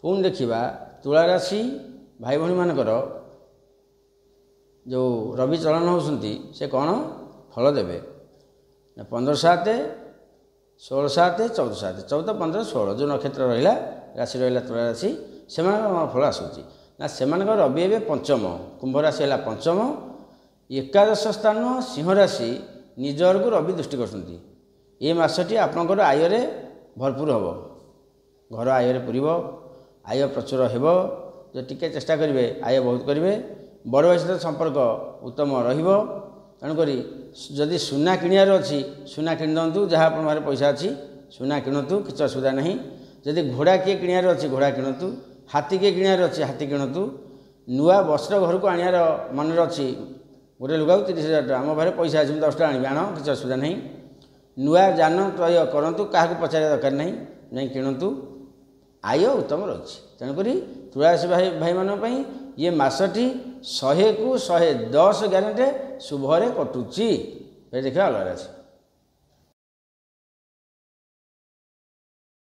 पुणी देखा तुला राशि भाई भाई मानकर जो रवि चलन होती से कौन फल देवे 15/7 16/7 14/7 14 15 16 जो नक्षत्र रहा राशि रहा तुला राशि से फल आसूँ ना से रवि ए पंचम कुंभ राशि है पंचम एकादश स्थान सिंह राशि निजर को रवि दृष्टि करती ये मसटी आपंकर आय भरपूर हम घर आय पूरब आय प्रचुर हो जो टिके चेष्टा करेंगे आय बहुत करेंगे बड़ भाई सहित संपर्क उत्तम तेणुक जदि सुना किणार अच्छी सुना किणदु जहाँ आप पैसा अच्छी सुना किणतु किसी असुविधा नहीं जदि घोड़ा किए किणार अच्छी घोड़ा किणतु हाथी किए किणार अच्छी हाथी किणतु नुआ वस्त्र घर को आनार मन अच्छी गोटे लुगा 30,000 टका आम पाखे पैसा अच्छी 10 टका आनी आण किसी असुविधा नहीं नुआ जान क्रय करूँ क्या पचार दरकार नहीं नहीं किणतु आय उत्तम रही तेणुक तुलासी भाई भाई मानी ये मसटी 100 को 110 ग्यारंटी शुभरे कटुची देखा अलग राशि।